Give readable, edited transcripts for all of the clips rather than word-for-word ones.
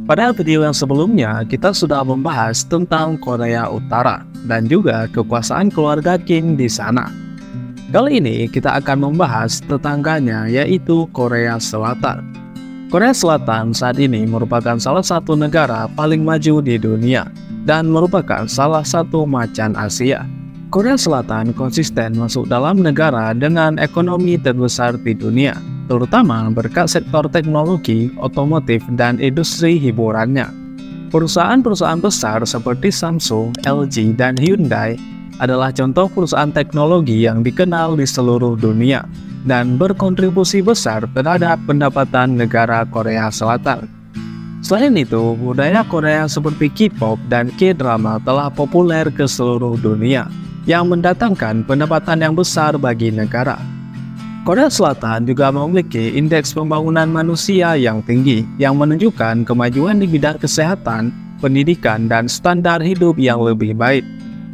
Pada video yang sebelumnya, kita sudah membahas tentang Korea Utara dan juga kekuasaan keluarga Kim di sana. Kali ini kita akan membahas tetangganya, yaitu Korea Selatan. Korea Selatan saat ini merupakan salah satu negara paling maju di dunia dan merupakan salah satu macan Asia. Korea Selatan konsisten masuk dalam negara dengan ekonomi terbesar di dunia, terutama berkat sektor teknologi, otomotif, dan industri hiburannya. Perusahaan-perusahaan besar seperti Samsung, LG, dan Hyundai adalah contoh perusahaan teknologi yang dikenal di seluruh dunia dan berkontribusi besar terhadap pendapatan negara Korea Selatan. Selain itu, budaya Korea seperti K-pop dan K-drama telah populer ke seluruh dunia, yang mendatangkan pendapatan yang besar bagi negara. Korea Selatan juga memiliki indeks pembangunan manusia yang tinggi, yang menunjukkan kemajuan di bidang kesehatan, pendidikan, dan standar hidup yang lebih baik.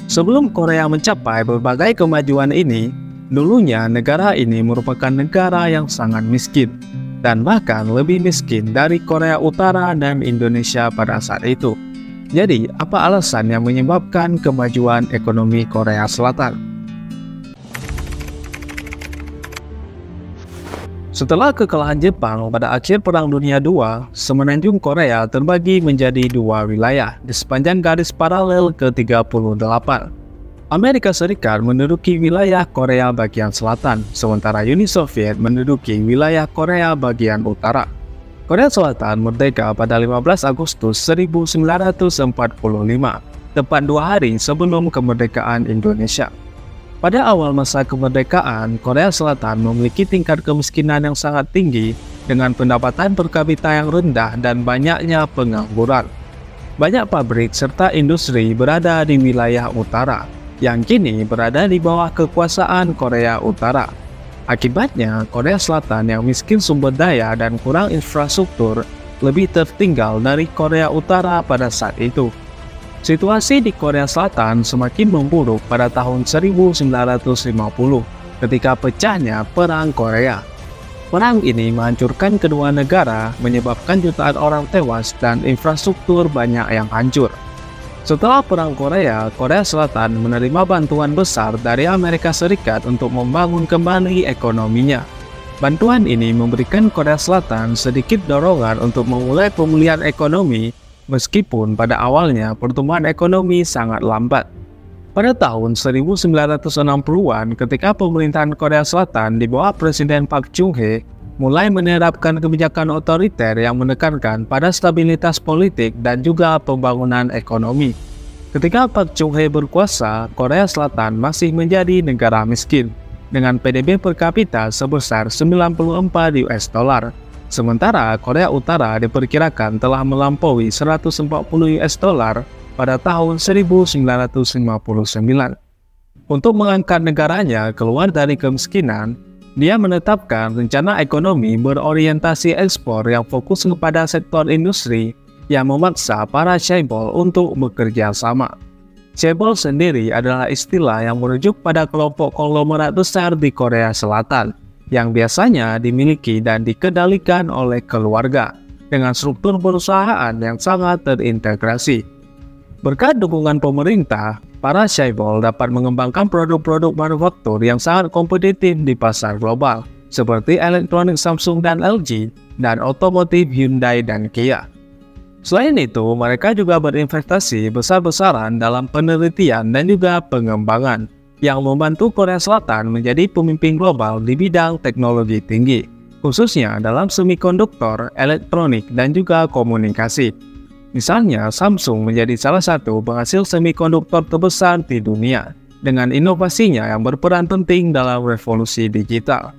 Sebelum Korea mencapai berbagai kemajuan ini, dulunya negara ini merupakan negara yang sangat miskin, dan bahkan lebih miskin dari Korea Utara dan Indonesia pada saat itu. Jadi, apa alasan yang menyebabkan kemajuan ekonomi Korea Selatan? Setelah kekalahan Jepang pada akhir Perang Dunia II, semenanjung Korea terbagi menjadi dua wilayah di sepanjang garis paralel ke-38. Amerika Serikat menduduki wilayah Korea bagian selatan, sementara Uni Soviet menduduki wilayah Korea bagian utara. Korea Selatan merdeka pada 15 Agustus 1945, tepat 2 hari sebelum kemerdekaan Indonesia. Pada awal masa kemerdekaan, Korea Selatan memiliki tingkat kemiskinan yang sangat tinggi dengan pendapatan per kapita yang rendah dan banyaknya pengangguran. Banyak pabrik serta industri berada di wilayah utara, yang kini berada di bawah kekuasaan Korea Utara. Akibatnya, Korea Selatan yang miskin sumber daya dan kurang infrastruktur lebih tertinggal dari Korea Utara pada saat itu. Situasi di Korea Selatan semakin memburuk pada tahun 1950 ketika pecahnya Perang Korea. Perang ini menghancurkan kedua negara, menyebabkan jutaan orang tewas dan infrastruktur banyak yang hancur. Setelah Perang Korea, Korea Selatan menerima bantuan besar dari Amerika Serikat untuk membangun kembali ekonominya. Bantuan ini memberikan Korea Selatan sedikit dorongan untuk memulai pemulihan ekonomi, meskipun pada awalnya pertumbuhan ekonomi sangat lambat. Pada tahun 1960-an, ketika pemerintahan Korea Selatan di bawah Presiden Park Chung-hee mulai menerapkan kebijakan otoriter yang menekankan pada stabilitas politik dan juga pembangunan ekonomi. Ketika Park Chung-hee berkuasa, Korea Selatan masih menjadi negara miskin, dengan PDB per kapita sebesar 94 US dollar. Sementara Korea Utara diperkirakan telah melampaui 140 US dollar pada tahun 1959. Untuk mengangkat negaranya keluar dari kemiskinan, dia menetapkan rencana ekonomi berorientasi ekspor yang fokus kepada sektor industri yang memaksa para chaebol untuk bekerja sama. Chaebol sendiri adalah istilah yang merujuk pada kelompok konglomerat besar di Korea Selatan yang biasanya dimiliki dan dikendalikan oleh keluarga dengan struktur perusahaan yang sangat terintegrasi. Berkat dukungan pemerintah, para chaebol dapat mengembangkan produk-produk manufaktur yang sangat kompetitif di pasar global, seperti elektronik Samsung dan LG, dan otomotif Hyundai dan Kia. Selain itu, mereka juga berinvestasi besar-besaran dalam penelitian dan juga pengembangan, yang membantu Korea Selatan menjadi pemimpin global di bidang teknologi tinggi, khususnya dalam semikonduktor, elektronik, dan juga komunikasi. Misalnya, Samsung menjadi salah satu penghasil semikonduktor terbesar di dunia, dengan inovasinya yang berperan penting dalam revolusi digital.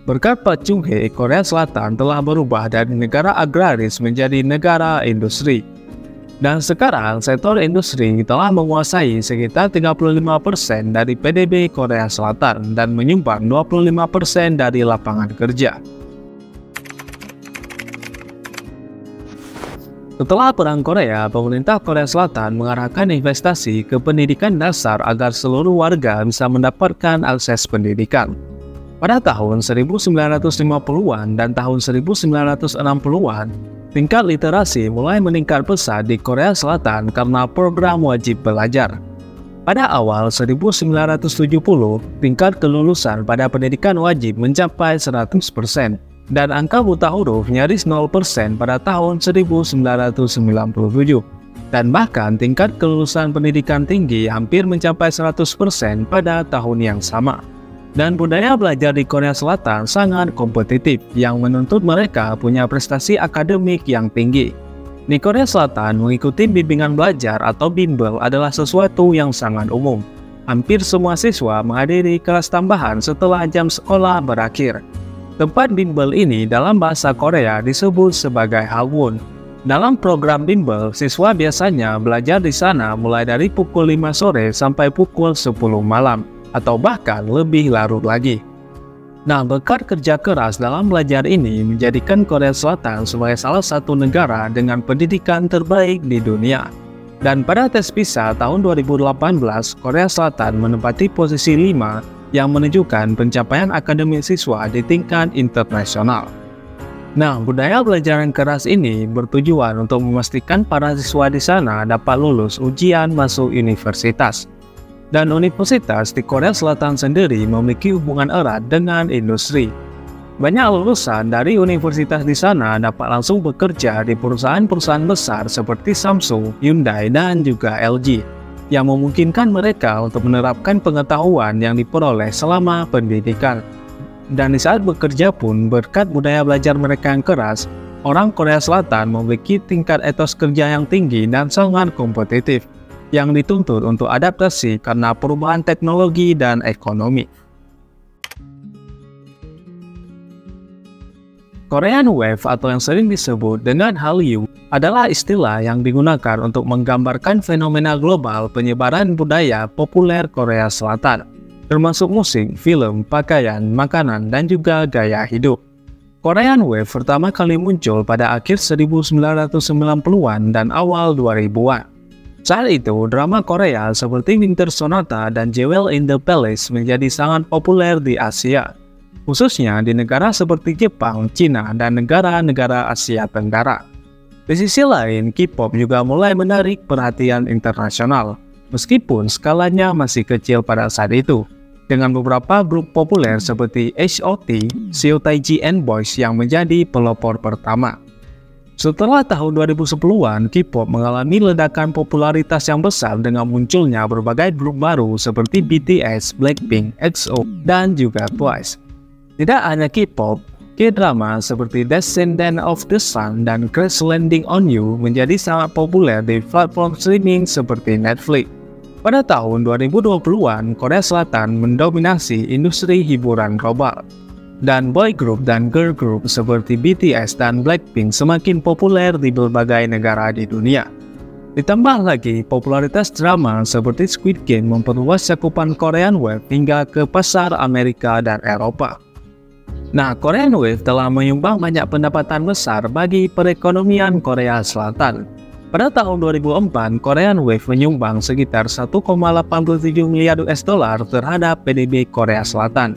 Berkat Park Chung-hee, Korea Selatan telah berubah dari negara agraris menjadi negara industri. Dan sekarang, sektor industri telah menguasai sekitar 35% dari PDB Korea Selatan dan menyumbang 25% dari lapangan kerja. Setelah Perang Korea, pemerintah Korea Selatan mengarahkan investasi ke pendidikan dasar agar seluruh warga bisa mendapatkan akses pendidikan. Pada tahun 1950-an dan tahun 1960-an, Tingkat literasi mulai meningkat pesat di Korea Selatan karena program wajib belajar. Pada awal 1970, tingkat kelulusan pada pendidikan wajib mencapai 100%, dan angka buta huruf nyaris 0% pada tahun 1997. Dan bahkan tingkat kelulusan pendidikan tinggi hampir mencapai 100% pada tahun yang sama. Dan budaya belajar di Korea Selatan sangat kompetitif yang menuntut mereka punya prestasi akademik yang tinggi. Di Korea Selatan, mengikuti bimbingan belajar atau bimbel adalah sesuatu yang sangat umum. Hampir semua siswa menghadiri kelas tambahan setelah jam sekolah berakhir. Tempat bimbel ini dalam bahasa Korea disebut sebagai Hallwon. Dalam program bimbel, siswa biasanya belajar di sana mulai dari pukul 5 sore sampai pukul 10 malam. Atau bahkan lebih larut lagi. Nah, berkat kerja keras dalam belajar ini menjadikan Korea Selatan sebagai salah satu negara dengan pendidikan terbaik di dunia. Dan pada tes PISA tahun 2018, Korea Selatan menempati posisi 5 yang menunjukkan pencapaian akademik siswa di tingkat internasional. Nah, budaya belajar yang keras ini bertujuan untuk memastikan para siswa di sana dapat lulus ujian masuk universitas. Dan universitas di Korea Selatan sendiri memiliki hubungan erat dengan industri. Banyak lulusan dari universitas di sana dapat langsung bekerja di perusahaan-perusahaan besar seperti Samsung, Hyundai, dan juga LG, yang memungkinkan mereka untuk menerapkan pengetahuan yang diperoleh selama pendidikan. Dan di saat bekerja pun, berkat budaya belajar mereka yang keras, orang Korea Selatan memiliki tingkat etos kerja yang tinggi dan sangat kompetitif, yang dituntut untuk adaptasi karena perubahan teknologi dan ekonomi. Korean Wave atau yang sering disebut dengan Hallyu adalah istilah yang digunakan untuk menggambarkan fenomena global penyebaran budaya populer Korea Selatan, termasuk musik, film, pakaian, makanan, dan juga gaya hidup. Korean Wave pertama kali muncul pada akhir 1990-an dan awal 2000-an. Saat itu, drama Korea seperti Winter Sonata dan Jewel in the Palace menjadi sangat populer di Asia, khususnya di negara seperti Jepang, Cina, dan negara-negara Asia Tenggara. Di sisi lain, K-pop juga mulai menarik perhatian internasional, meskipun skalanya masih kecil pada saat itu, dengan beberapa grup populer seperti H.O.T, Seo Taiji and Boys yang menjadi pelopor pertama. Setelah tahun 2010-an, K-pop mengalami ledakan popularitas yang besar dengan munculnya berbagai grup baru seperti BTS, Blackpink, EXO, dan juga Twice. Tidak hanya K-pop, K-drama seperti Descendant of the Sun dan Crash Landing on You menjadi sangat populer di platform streaming seperti Netflix. Pada tahun 2020-an, Korea Selatan mendominasi industri hiburan global. Dan boy group dan girl group seperti BTS dan Blackpink semakin populer di berbagai negara di dunia. Ditambah lagi, popularitas drama seperti Squid Game memperluas cakupan Korean Wave hingga ke pasar Amerika dan Eropa. Nah, Korean Wave telah menyumbang banyak pendapatan besar bagi perekonomian Korea Selatan. Pada tahun 2004, Korean Wave menyumbang sekitar 1,87 miliar US dollar terhadap PDB Korea Selatan.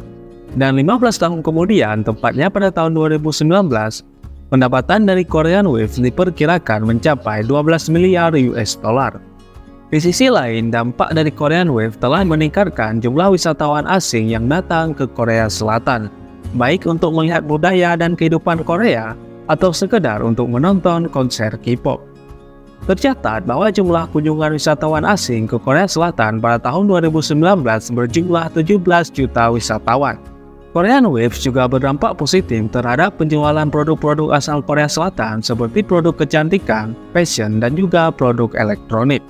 Dan 15 tahun kemudian, tepatnya pada tahun 2019, pendapatan dari Korean Wave diperkirakan mencapai 12 miliar US dollar. Di sisi lain, dampak dari Korean Wave telah meningkatkan jumlah wisatawan asing yang datang ke Korea Selatan, baik untuk melihat budaya dan kehidupan Korea, atau sekedar untuk menonton konser K-pop. Tercatat bahwa jumlah kunjungan wisatawan asing ke Korea Selatan pada tahun 2019 berjumlah 17 juta wisatawan. Korean Wave juga berdampak positif terhadap penjualan produk-produk asal Korea Selatan seperti produk kecantikan, fashion, dan juga produk elektronik.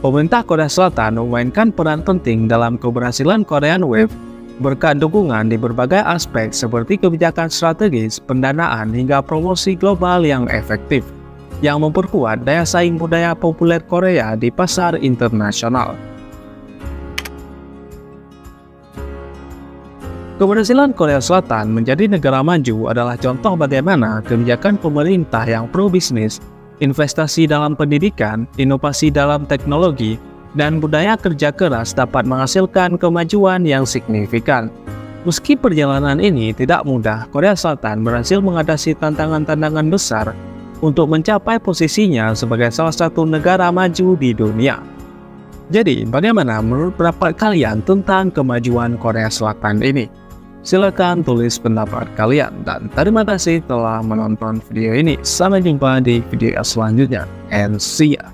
Pemerintah Korea Selatan memainkan peran penting dalam keberhasilan Korean Wave berkat dukungan di berbagai aspek seperti kebijakan strategis, pendanaan, hingga promosi global yang efektif, yang memperkuat daya saing budaya populer Korea di pasar internasional. Keberhasilan Korea Selatan menjadi negara maju adalah contoh bagaimana kebijakan pemerintah yang pro-bisnis, investasi dalam pendidikan, inovasi dalam teknologi, dan budaya kerja keras dapat menghasilkan kemajuan yang signifikan. Meski perjalanan ini tidak mudah, Korea Selatan berhasil mengatasi tantangan-tantangan besar untuk mencapai posisinya sebagai salah satu negara maju di dunia. Jadi, bagaimana menurut pendapat kalian tentang kemajuan Korea Selatan ini? Silakan tulis pendapat kalian, dan terima kasih telah menonton video ini. Sampai jumpa di video selanjutnya, and see ya!